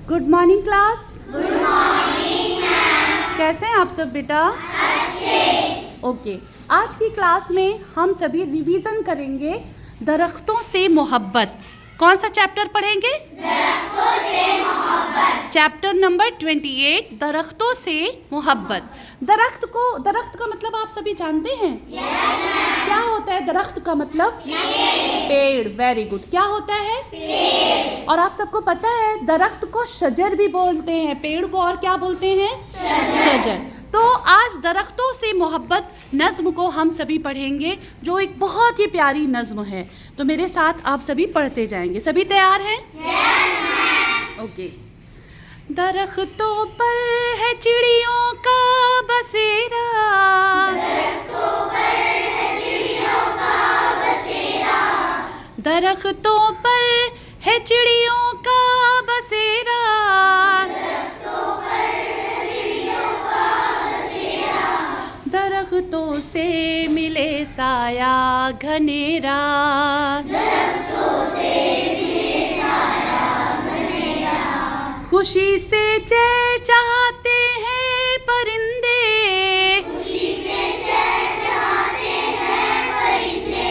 Good morning class. Good morning ma'am. कैसे हैं आप सब बेटा? अच्छे। ओके, आज की क्लास में हम सभी रिवीजन करेंगे दरख्तों से मोहब्बत। कौन सा चैप्टर पढ़ेंगे? दरख्तों से मोहब्बत। चैप्टर नंबर 28, दरख्तों से मोहब्बत। दरख्त का मतलब आप सभी जानते हैं? क्या होता है दरख्त का मतलब? पेड़। Very good. क्या होता है? पेड़। और आप सबको पता है दरख्त को शजर भी बोलते हैं, पेड़ को और क्या बोलते हैं? शजर। तो आज दरख्तों से मोहब्बत नज़्म को हम सभी पढ़ेंगे, जो एक बहुत ही प्यारी नज़्म है। तो मेरे साथ आप सभी पढ़ते जाएंगे। सभी तैयार हैं? ओके। दरख्तों पर है चिड़ियों का बसेरा, दरख्तों पर है चिड़ियों का बसेरा, दरख्तों पर है चिड़ियों का बसेरा, दरख्तों पर है चिड़ियों का बसेरा, दरख्तों से मिले साया घनेरा, दरख्तों से मिले साया घनेरा, खुशी से चहचहाते हैं परिंदे, खुशी से चहचहाते हैं परिंदे,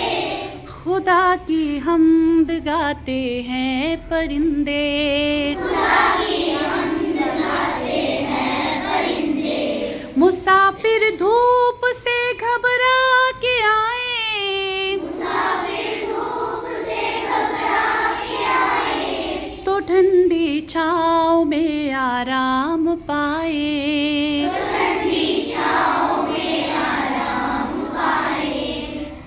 खुदा की हम्द गाते हैं परिंदे, खुदा की हम्द गाते हैं परिंदे, मुसाफिर धूप से घबरा के आए, मुसाफिर धूप से घबरा के आए, तो ठंडी छाँव में आराम पाए, तो ठंडी छाँव में आराम पाए,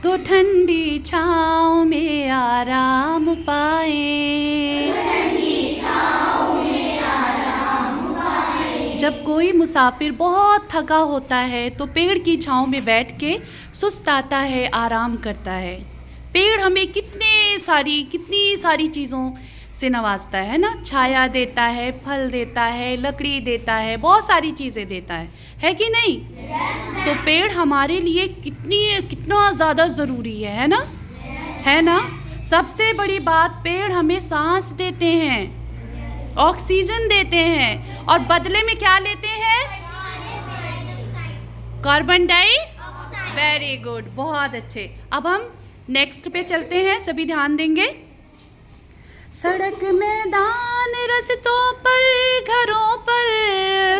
तो ठंडी छाँव में आराम पाए, तो ठंडी छाँव में आराम पाए। जब कोई मुसाफिर बहुत थका होता है तो पेड़ की छाँव में बैठ के सुस्ताता है, आराम करता है। पेड़ हमें कितनी सारी चीज़ों से नवाजता है ना, छाया देता है, फल देता है, लकड़ी देता है, बहुत सारी चीज़ें देता है कि नहीं? तो पेड़ हमारे लिए कितना ज़्यादा ज़रूरी है ना? है ना? सबसे बड़ी बात, पेड़ हमें सांस देते हैं, ऑक्सीजन देते हैं, और बदले में क्या लेते हैं? Carbon dioxide. वेरी गुड, बहुत अच्छे। अब हम नेक्स्ट पे चलते हैं, सभी ध्यान देंगे। सड़क मैदान रस्तों पर घरों पर,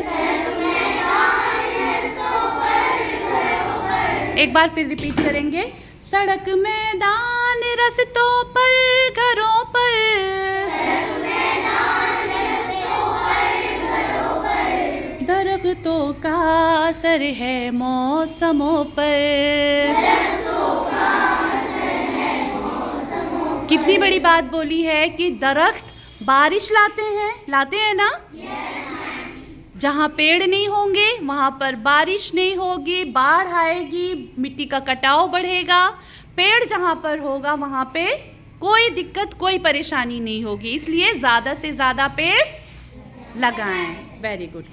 सड़क मैदान रस्तों पर घरों पर, एक बार फिर रिपीट करेंगे। सड़क मैदान रस्तों पर घरों पर, सड़क मैदान रस्तों पर घरों पर, दरख्तों का असर है मौसमों पर, दरख्तों का कितनी बड़ी बात बोली है कि दरख्त बारिश लाते हैं ना? जहाँ पेड़ नहीं होंगे वहाँ पर बारिश नहीं होगी, बाढ़ आएगी, मिट्टी का कटाव बढ़ेगा। पेड़ जहाँ पर होगा वहाँ पे कोई दिक्कत, कोई परेशानी नहीं होगी। इसलिए ज़्यादा से ज़्यादा पेड़ लगाएं। Very good.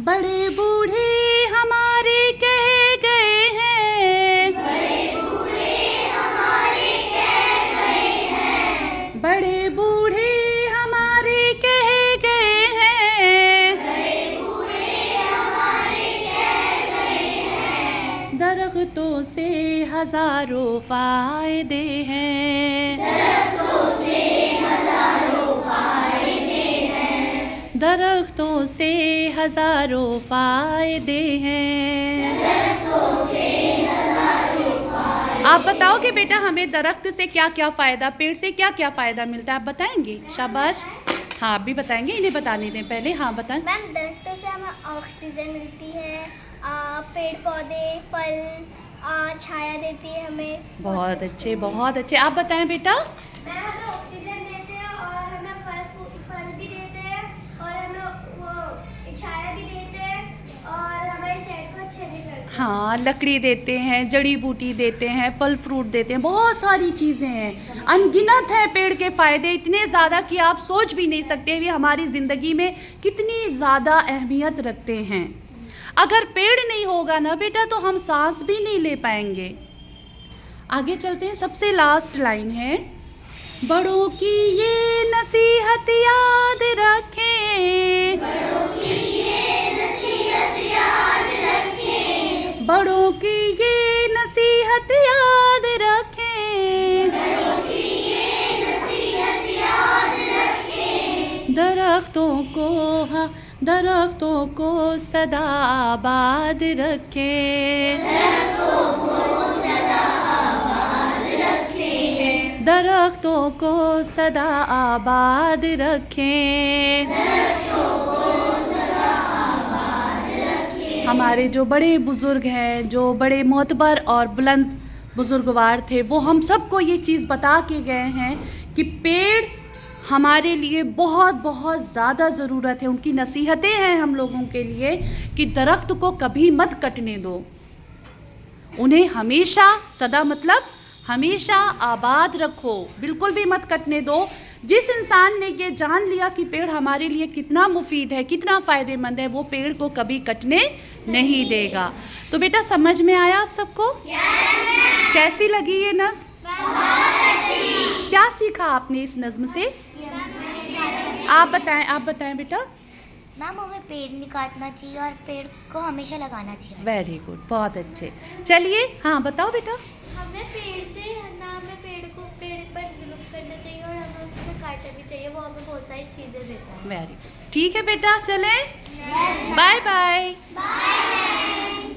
बड़े बूढ़े हमारे कह गए हैं, बड़े बूढ़े हमारे कह गए हैं, बड़े बूढ़े हमारे कह गए हैं, बड़े बूढ़े हमारे कह गए हैं, दरख्तों से हजारों फायदे हैं, दरख्तों से हजारों फायदे हैं, दरख्तों से हजारों फायदे हैं, दरख्तों से हजारों फायदे। आप बताओगे बेटा हमें दरख्त से क्या क्या फ़ायदा, पेड़ से क्या क्या फ़ायदा मिलता है, आप बताएंगे? शाबाश। हाँ, आप भी बताएंगे, इन्हें बताने दें पहले। हाँ बताएं। मैम, दरख्तों से हमें ऑक्सीजन मिलती है, पेड़ पौधे फल छाया देती है हमें। बहुत अच्छे, बहुत अच्छे। आप बताएं बेटा। मैम, हमें ऑक्सीजन देते हैं और हमें फल भी देते हैं और हमें वो छाया भी देते हैं और हमारी सेहत को अच्छे भी करते हैं। हाँ, लकड़ी देते हैं, जड़ी बूटी देते हैं, फल फ्रूट देते हैं, बहुत सारी चीज़ें हैं, अनगिनत हैं पेड़ के फ़ायदे, इतने ज़्यादा कि आप सोच भी नहीं सकते वे हमारी ज़िंदगी में कितनी ज़्यादा अहमियत रखते हैं। अगर पेड़ नहीं होगा ना बेटा तो हम सांस भी नहीं ले पाएंगे। आगे चलते हैं, सबसे लास्ट लाइन है, बड़ों की ये नसीहत याद रखें, दरख्तों को, हाँ, दरख्तों को सदा आबाद रखे, दरख्तों को सदा आबाद रखें। हमारे जो बड़े बुज़ुर्ग हैं, जो बड़े मोतबर और बुलंद बुज़ुर्गवार थे, वो हम सबको ये चीज़ बता के गए हैं कि पेड़ हमारे लिए बहुत बहुत ज़्यादा ज़रूरत है। उनकी नसीहतें हैं हम लोगों के लिए कि दरख्त को कभी मत कटने दो, उन्हें हमेशा, सदा मतलब हमेशा आबाद रखो, बिल्कुल भी मत कटने दो। जिस इंसान ने ये जान लिया कि पेड़ हमारे लिए कितना मुफीद है, कितना फ़ायदेमंद है, वो पेड़ को कभी कटने नहीं देगा। तो बेटा समझ में आया आप सबको? कैसी लगी ये नज़्म? क्या सीखा आपने इस नज़्म से? आप बताएं बेटा। मैम हमें पेड़ नहीं काटना चाहिए और पेड़ को हमेशा लगाना चाहिए। वेरी गुड, बहुत अच्छे। चलिए हाँ बताओ बेटा। हमें पेड़ से ना, हमें पेड़ पर जुल्म करना चाहिए और हमें उससे काटना भी चाहिए, वो हमें बहुत सारी चीज़ें देता है। वेरी गुड, ठीक है बेटा, चलें, बाय बाय।